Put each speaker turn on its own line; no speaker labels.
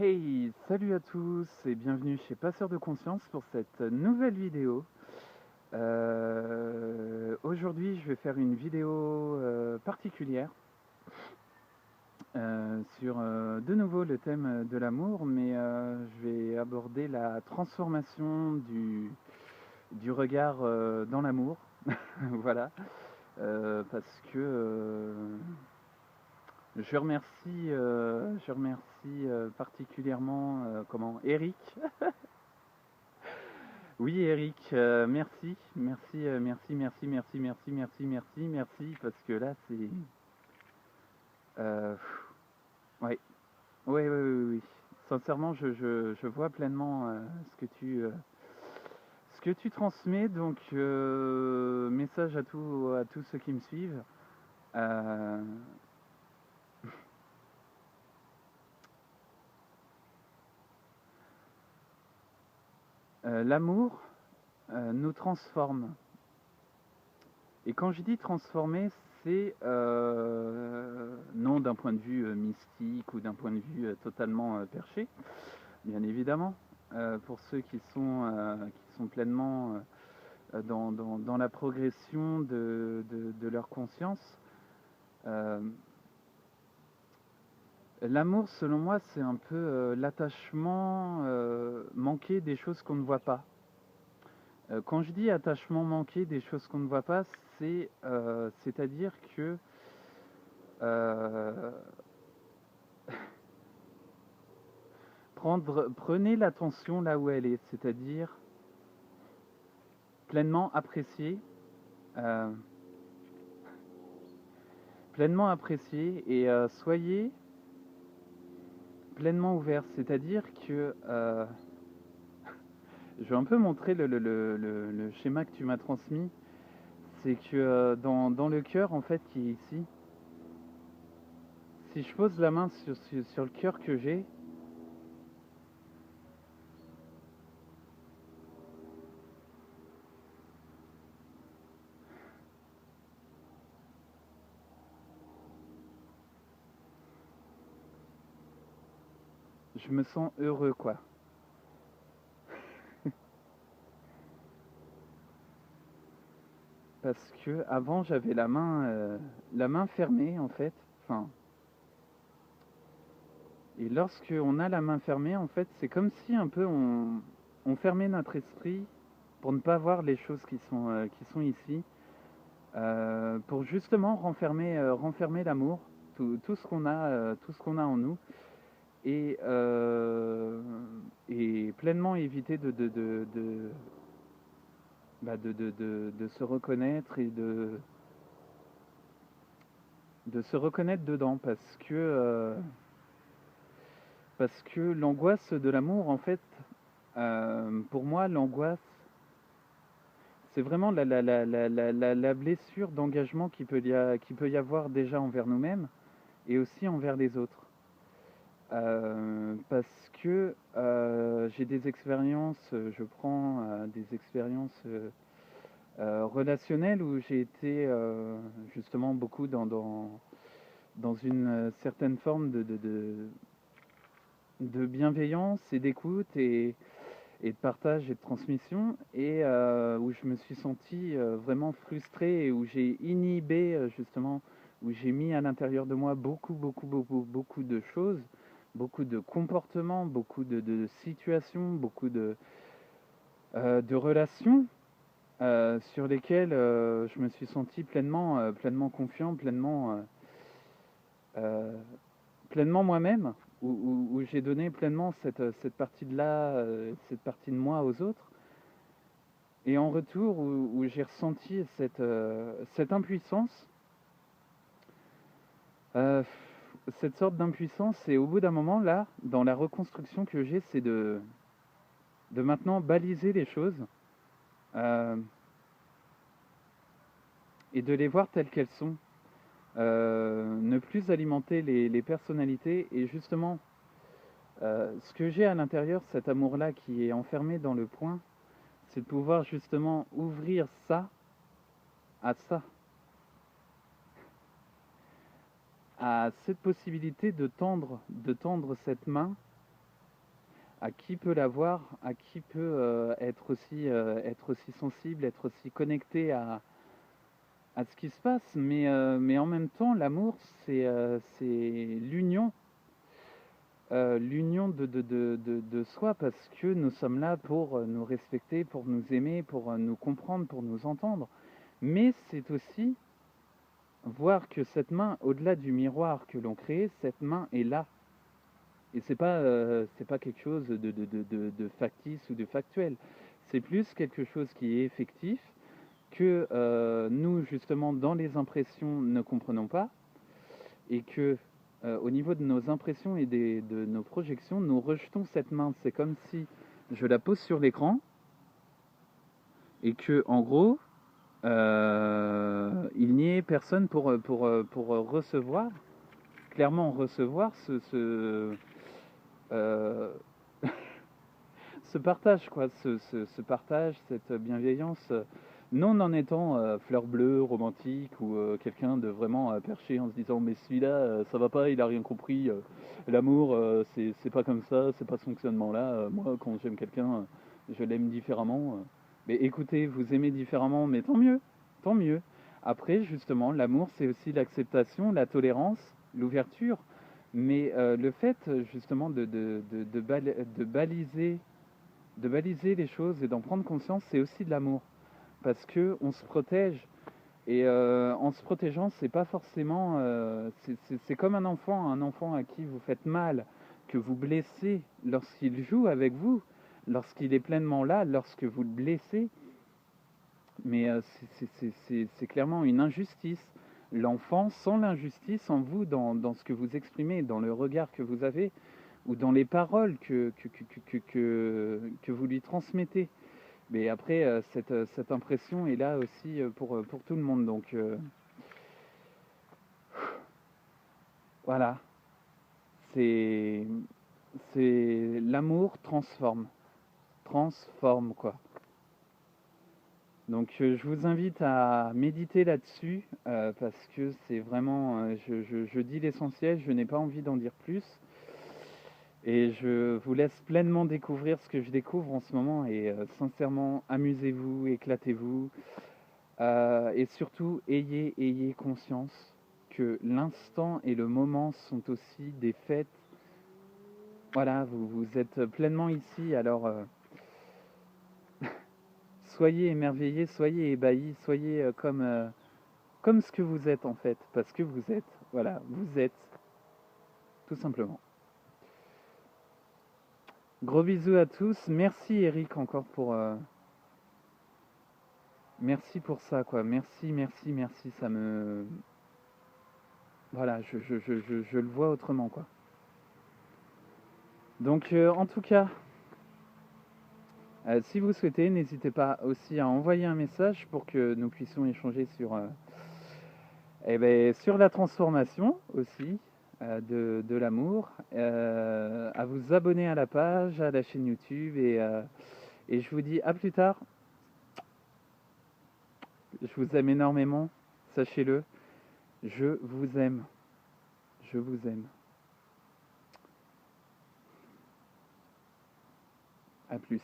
Hey, salut à tous et bienvenue chez Passeur de Conscience pour cette nouvelle vidéo. Aujourd'hui, je vais faire une vidéo particulière sur de nouveau le thème de l'amour, mais je vais aborder la transformation du regard dans l'amour. Voilà. Parce que je remercie particulièrement Eric. Oui, Eric, merci, parce que là, c'est, ouais, ouais, ouais, ouais, ouais, oui. Sincèrement, je vois pleinement ce que tu transmets, donc message à tous ceux qui me suivent. Euh, L'amour nous transforme. Et quand je dis transformer, c'est non d'un point de vue mystique ou d'un point de vue totalement perché, bien évidemment, pour ceux qui sont pleinement dans la progression de leur conscience. Euh, L'amour, selon moi, c'est un peu l'attachement manqué des choses qu'on ne voit pas. Quand je dis attachement manqué des choses qu'on ne voit pas, c'est-à-dire que euh, prenez l'attention là où elle est, c'est-à-dire pleinement apprécier, euh, pleinement apprécier et soyez pleinement ouvert, c'est-à-dire que je vais un peu montrer le schéma que tu m'as transmis, c'est que dans le cœur en fait qui est ici, si je pose la main sur le cœur que j'ai, je me sens heureux quoi. Parce que avant j'avais la main fermée en fait. Enfin, et lorsque on a la main fermée, en fait, c'est comme si un peu on fermait notre esprit pour ne pas voir les choses qui sont ici, pour justement renfermer l'amour, tout ce qu'on a, tout ce qu'on a en nous, et, euh, et pleinement éviter de se reconnaître et de se reconnaître dedans, parce que l'angoisse de l'amour, en fait, pour moi, l'angoisse, c'est vraiment la blessure d'engagement qui peut y avoir déjà envers nous-mêmes et aussi envers les autres. Parce que j'ai des expériences, je prends des expériences relationnelles où j'ai été justement beaucoup dans une certaine forme de bienveillance et d'écoute et de partage et de transmission, et où je me suis senti vraiment frustré et où j'ai inhibé justement, où j'ai mis à l'intérieur de moi beaucoup de choses, beaucoup de comportements, beaucoup de situations, beaucoup de relations sur lesquelles je me suis senti pleinement confiant, euh, pleinement moi-même, où j'ai donné pleinement cette partie de là, cette partie de moi aux autres. Et en retour, où j'ai ressenti cette impuissance, euh, cette sorte d'impuissance, et au bout d'un moment, là, dans la reconstruction que j'ai, c'est de maintenant baliser les choses euh, et de les voir telles qu'elles sont. Ne plus alimenter les personnalités et justement, ce que j'ai à l'intérieur, cet amour-là qui est enfermé dans le point, c'est de pouvoir justement ouvrir ça à ça, à cette possibilité de tendre cette main à qui peut l'avoir, à qui peut être aussi sensible, être aussi connecté à ce qui se passe. Mais en même temps, l'amour, c'est l'union, l'union de soi, parce que nous sommes là pour nous respecter, pour nous aimer, pour nous comprendre, pour nous entendre. Mais c'est aussi voir que cette main, au-delà du miroir que l'on crée, cette main est là. Et c'est pas quelque chose de factice ou de factuel. C'est plus quelque chose qui est effectif, que nous, justement, dans les impressions, ne comprenons pas, et que au niveau de nos impressions et de nos projections, nous rejetons cette main. C'est comme si je la pose sur l'écran, et que, en gros, il n'y ait personne pour recevoir, clairement recevoir euh, ce partage, quoi, ce partage, cette bienveillance, non en étant fleur bleue, romantique, ou quelqu'un de vraiment perché en se disant mais celui-là, ça va pas, il a rien compris, l'amour, c'est pas comme ça, c'est pas ce fonctionnement-là, moi quand j'aime quelqu'un, je l'aime différemment. Mais écoutez, vous aimez différemment, mais tant mieux, tant mieux. Après, justement, l'amour, c'est aussi l'acceptation, la tolérance, l'ouverture, mais le fait, justement, de baliser les choses et d'en prendre conscience, c'est aussi de l'amour. Parce que on se protège. Et en se protégeant, c'est pas forcément. C'est comme un enfant à qui vous faites mal, que vous blessez lorsqu'il joue avec vous, lorsqu'il est pleinement là, lorsque vous le blessez. Mais c'est clairement une injustice. L'enfant sent l'injustice en vous, dans ce que vous exprimez, dans le regard que vous avez, ou dans les paroles que vous lui transmettez. Mais après, cette impression est là aussi pour tout le monde. Donc voilà, c'est l'amour transforme quoi. Donc je vous invite à méditer là-dessus parce que c'est vraiment, je dis l'essentiel, je n'ai pas envie d'en dire plus. Et je vous laisse pleinement découvrir ce que je découvre en ce moment. Et sincèrement, amusez-vous, éclatez-vous. Et surtout, ayez conscience que l'instant et le moment sont aussi des fêtes. Voilà, vous êtes pleinement ici. Alors, soyez émerveillés, soyez ébahis, soyez comme ce que vous êtes en fait. Parce que vous êtes, voilà, vous êtes, tout simplement. Gros bisous à tous. Merci Eric encore merci pour ça, quoi. Merci, merci, merci. Ça me... Voilà, je le vois autrement, quoi. Donc, en tout cas, si vous souhaitez, n'hésitez pas aussi à envoyer un message pour que nous puissions échanger sur la transformation aussi de l'amour, à vous abonner à la page, à la chaîne YouTube, et je vous dis à plus tard. Je vous aime énormément, sachez-le. Je vous aime. Je vous aime. À plus.